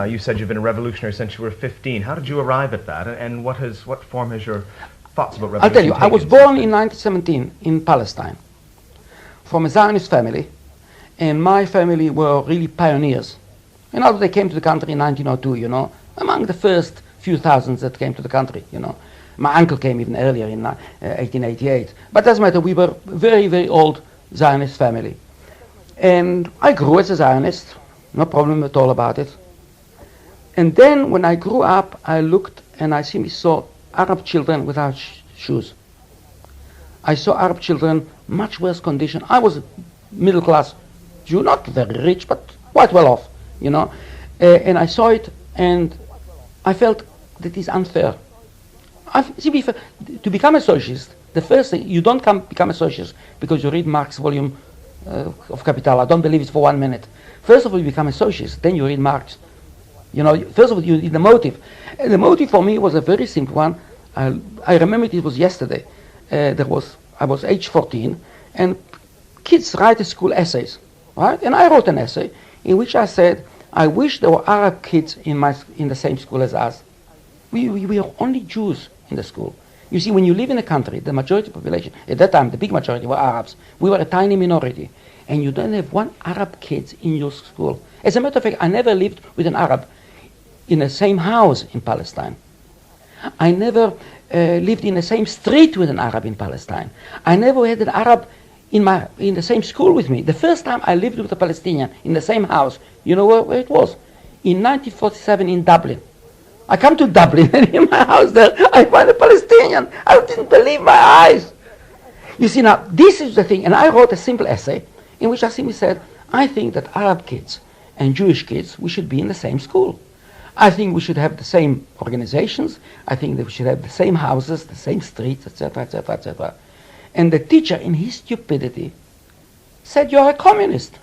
You said you've been a revolutionary since you were 15. How did you arrive at that, and what form has your thoughts about revolution I'll tell you, I was taken born since in then? 1917 in Palestine from a Zionist family, and my family were really pioneers. You know, they came to the country in 1902, you know, among the first few thousands that came to the country, you know. My uncle came even earlier in 1888. But doesn't matter, we were a very, very old Zionist family. And I grew as a Zionist, no problem at all about it. And then when I grew up, I looked and I saw Arab children without shoes. I saw Arab children much worse condition. I was a middle class Jew, not very rich, but quite well off, you know. And I saw it and I felt that it's unfair. To become a socialist, the first thing, you don't become a socialist because you read Marx's volume of Capital. I don't believe it for 1 minute. First of all, you become a socialist, then you read Marx. You know, first of all, you need the motive. And the motive for me was a very simple one. I remember it was yesterday. I was age 14, and kids write school essays, right? And I wrote an essay in which I said, I wish there were Arab kids in the same school as us. We are only Jews in the school. You see, when you live in a country, the majority population, at that time, the big majority were Arabs. We were a tiny minority. And you don't have one Arab kid in your school. As a matter of fact, I never lived with an Arab in the same house in Palestine. I never lived in the same street with an Arab in Palestine. I never had an Arab in the same school with me. The first time I lived with a Palestinian in the same house, you know where it was? In 1947 in Dublin. I come to Dublin and in my house there I find a Palestinian. I didn't believe my eyes. You see, now this is the thing, and I wrote a simple essay in which I simply said, I think that Arab kids and Jewish kids, we should be in the same school. I think we should have the same organizations. I think that we should have the same houses, the same streets, etc., etc., etc. And the teacher, in his stupidity, said, "You're a communist."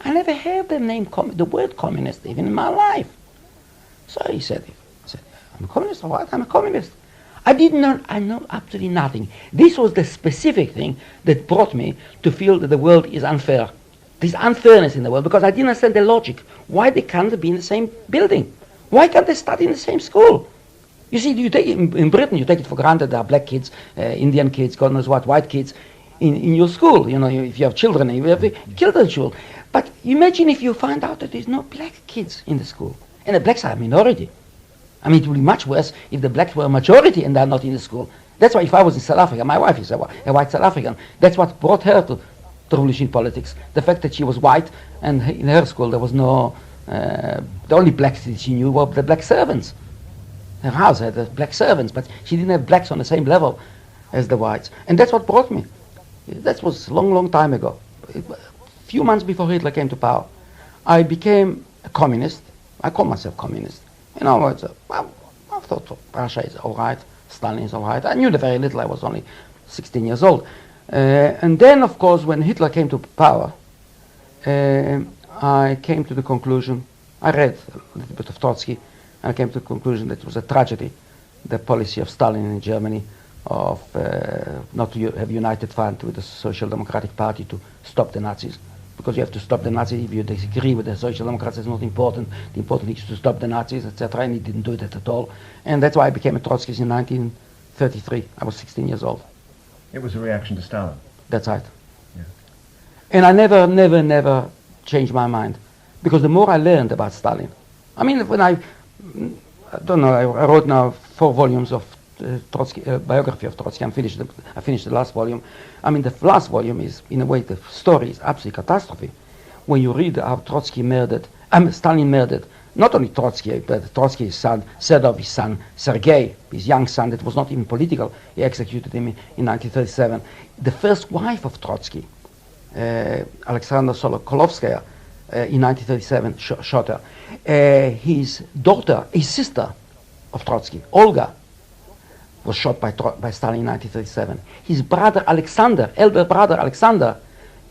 I never heard the word communist even in my life. So he said, "I'm a communist, all right, I'm a communist." I know absolutely nothing. This was the specific thing that brought me to feel that the world is unfair. There's unfairness in the world because I didn't understand the logic. Why they can't be in the same building? Why can't they study in the same school? You see, in Britain, you take it for granted there are black kids, Indian kids, God knows what, white kids in your school. You know, if you have children, you have children's school. But imagine if you find out that there's no black kids in the school. And the blacks are a minority. I mean, it would be much worse if the blacks were a majority and they're not in the school. That's why if I was in South Africa, my wife is a white South African, that's what brought her to revolution politics. The fact that she was white and in her school there was no, the only blacks that she knew were the black servants. Her house had the black servants, but she didn't have blacks on the same level as the whites. And that's what brought me. That was a long, long time ago. A few months before Hitler came to power, I became a communist. I call myself communist. You know, I thought Russia is all right, Stalin is all right. I knew very little. I was only 16 years old. And then, of course, when Hitler came to power, I came to the conclusion, I read a little bit of Trotsky, and I came to the conclusion that it was a tragedy, the policy of Stalin in Germany of not to have united front with the Social Democratic Party to stop the Nazis. Because you have to stop the Nazis. If you disagree with the Social Democrats, it's not important. The important thing is to stop the Nazis, etc. And he didn't do that at all. And that's why I became a Trotskyist in 1933. I was 16 years old. It was a reaction to Stalin. That's right. Yeah. And I never changed my mind. Because the more I learned about Stalin, I mean, when I don't know, I wrote now 4 volumes of Trotsky, biography of Trotsky. I finished the last volume. I mean, the last volume is, in a way, the story is absolutely catastrophe. When you read how Stalin murdered, not only Trotsky, but Trotsky's son, Sedov, his son, Sergei, his young son, that was not even political. He executed him in 1937. The first wife of Trotsky, Alexandra Solokolovskaya, in 1937, shot her. His daughter, his sister of Trotsky, Olga, was shot by Stalin in 1937. His brother Alexander, elder brother Alexander,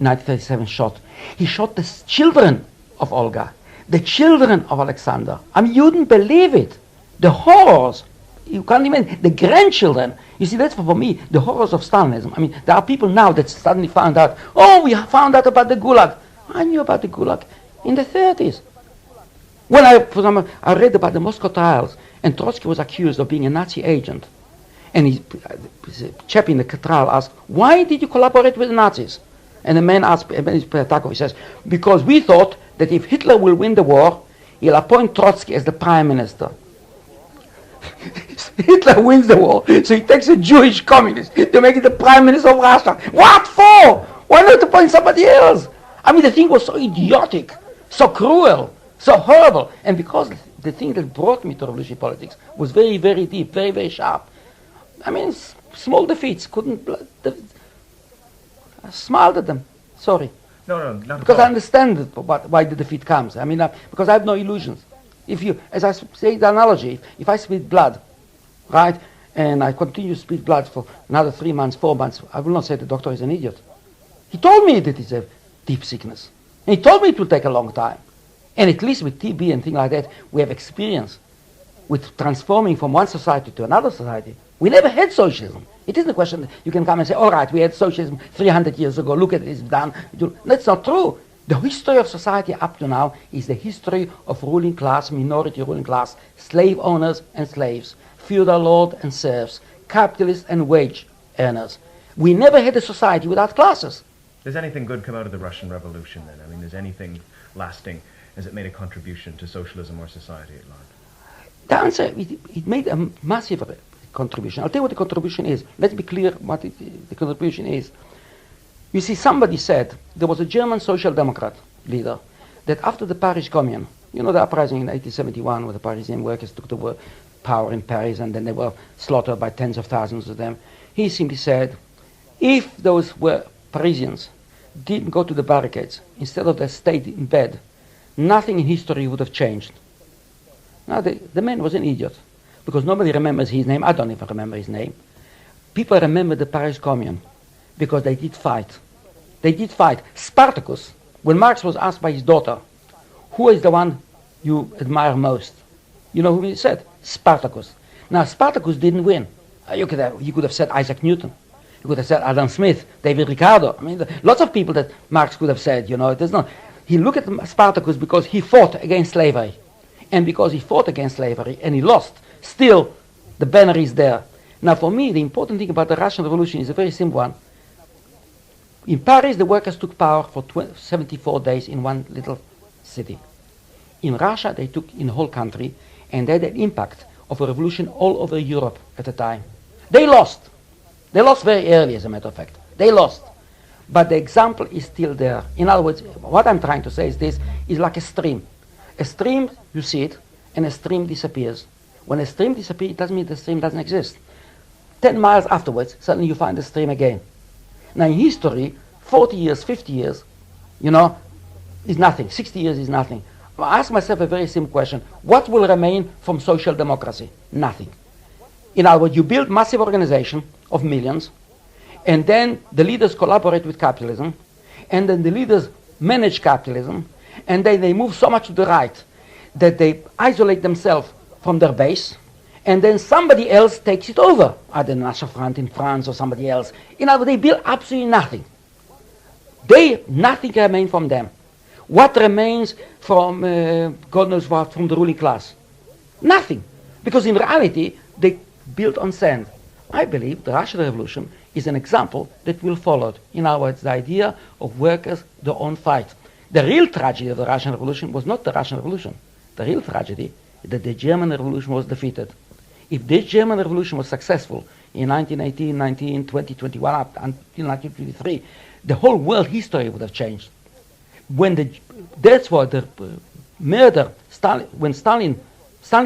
in 1937 shot. He shot the children of Olga, the children of Alexander. I mean, you wouldn't believe it. The horrors. You can't imagine. The grandchildren. You see, that's for me, the horrors of Stalinism. I mean, there are people now that suddenly found out, oh, we found out about the Gulag. I knew about the Gulag in the 30s. When for example, I read about the Moscow trials, and Trotsky was accused of being a Nazi agent, and a chap in the trial asked, "Why did you collaborate with the Nazis?" And the man asked, he says, "Because we thought that if Hitler will win the war, he'll appoint Trotsky as the prime minister." Hitler wins the war, so he takes a Jewish communist to make it the prime minister of Russia. What for? Why not appoint somebody else? I mean, the thing was so idiotic, so cruel, so horrible. And because the thing that brought me to revolutionary politics was very, very deep, very, very sharp. I mean, small defeats couldn't... I smiled at them. Sorry. No, not because at all. I understand why the defeat comes. I mean, because I have no illusions. If you, as I say the analogy, if I spit blood, right, and I continue to spit blood for another 3 months, 4 months, I will not say the doctor is an idiot. He told me that it's a deep sickness. And he told me it will take a long time. And at least with TB and things like that, we have experience with transforming from one society to another society. We never had socialism. It isn't a question that you can come and say, all right, we had socialism 300 years ago, look at it, it's done. That's not true. The history of society up to now is the history of ruling class, minority ruling class, slave owners and slaves, feudal lord and serfs, capitalists and wage earners. We never had a society without classes. Does anything good come out of the Russian Revolution then? I mean, is anything lasting? Has it made a contribution to socialism or society at large? The answer, it made a massive contribution. I'll tell you what the contribution is. Let's be clear what the contribution is. You see, somebody said, there was a German social democrat leader, that after the Paris Commune, you know the uprising in 1871 where the Parisian workers took the power in Paris and then they were slaughtered by tens of thousands of them, he simply said, if those were Parisians didn't go to the barricades, instead of they stayed in bed, nothing in history would have changed. Now the man was an idiot, because nobody remembers his name. I don't even remember his name. People remember the Paris Commune because they did fight. They did fight. Spartacus, when Marx was asked by his daughter, who is the one you admire most? You know who he said? Spartacus. Now Spartacus didn't win. You could have said Isaac Newton. You could have said Adam Smith, David Ricardo. I mean, lots of people that Marx could have said, you know, it is not. He looked at Spartacus because he fought against slavery. And because he fought against slavery and he lost, still the banner is there. Now for me, the important thing about the Russian Revolution is a very simple one. In Paris, the workers took power for 74 days in one little city. In Russia, they took in the whole country, and they had an impact of a revolution all over Europe at the time. They lost. They lost very early, as a matter of fact. They lost. But the example is still there. In other words, what I'm trying to say is this is like a stream. A stream, you see it, and a stream disappears. When a stream disappears, it doesn't mean the stream doesn't exist. 10 miles afterwards, suddenly you find the stream again. Now in history, 40 years, 50 years, you know, is nothing. 60 years is nothing. I ask myself a very simple question. What will remain from social democracy? Nothing. In other words, you build massive organization of millions, and then the leaders collaborate with capitalism, and then the leaders manage capitalism, and then they move so much to the right that they isolate themselves from their base, and then somebody else takes it over, either National Front in France or somebody else. In other words, they build absolutely nothing. Nothing remains from them. What remains from, God knows what, from the ruling class? Nothing. Because in reality, they built on sand. I believe the Russian Revolution is an example that will follow. In other words, the idea of workers, their own fight. The real tragedy of the Russian Revolution was not the Russian Revolution. The real tragedy is that the German Revolution was defeated. If this German Revolution was successful in 1918, 19, 20, 21, up until 1923, the whole world history would have changed. That's why the murder, Stalin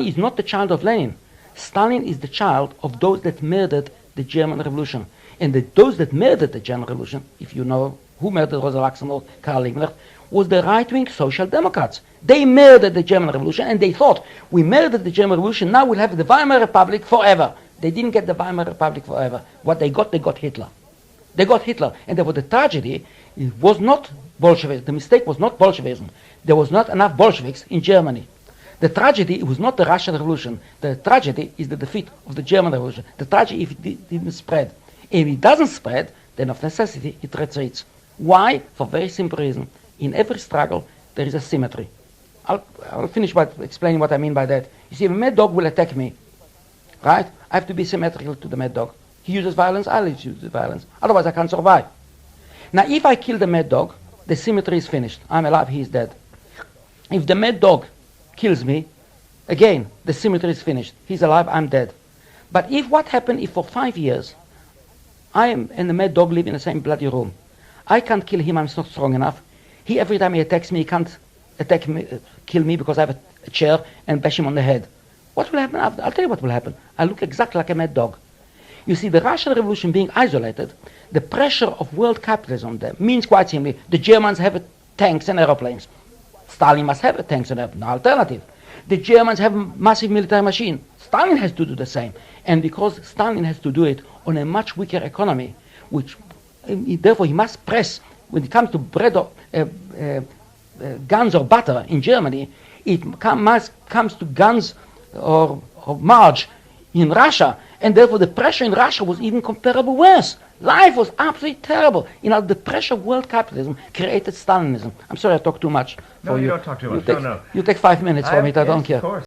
is not the child of Lenin. Stalin is the child of those that murdered the German Revolution. And those that murdered the German Revolution, if you know who murdered Rosa Luxemburg, Karl Liebknecht, was the right-wing social democrats. They murdered the German Revolution, and they thought, we murdered the German Revolution, now we'll have the Weimar Republic forever. They didn't get the Weimar Republic forever. What they got Hitler. They got Hitler. And therefore the tragedy was not Bolshevism. The mistake was not Bolshevism. There was not enough Bolsheviks in Germany. The tragedy was not the Russian Revolution. The tragedy is the defeat of the German Revolution. The tragedy if it didn't spread. If it doesn't spread, then of necessity it retreats. Why? For very simple reason. In every struggle, there is a symmetry. I'll finish by explaining what I mean by that. You see, if a mad dog will attack me, right? I have to be symmetrical to the mad dog. He uses violence, I'll use violence. Otherwise, I can't survive. Now, if I kill the mad dog, the symmetry is finished. I'm alive, he's dead. If the mad dog kills me, again, the symmetry is finished. He's alive, I'm dead. But what happened if for 5 years, I am and the mad dog live in the same bloody room? I can't kill him, I'm not strong enough. He, every time he attacks me, he can't attack me, kill me because I have a chair and bash him on the head. What will happen? I'll tell you what will happen. I look exactly like a mad dog. You see, the Russian Revolution being isolated, the pressure of world capitalism on them means quite simply the Germans have tanks and aeroplanes. Stalin must have tanks and aeroplanes. No alternative. The Germans have a massive military machine. Stalin has to do the same. And because Stalin has to do it on a much weaker economy, which therefore he must press, when it comes to bread or guns or butter in Germany, it comes to guns or marge in Russia, and therefore the pressure in Russia was even comparable worse. Life was absolutely terrible. The pressure of world capitalism created Stalinism. I'm sorry I talked too much. No, you don't talk too much. You take 5 minutes for me, I don't care. Of course.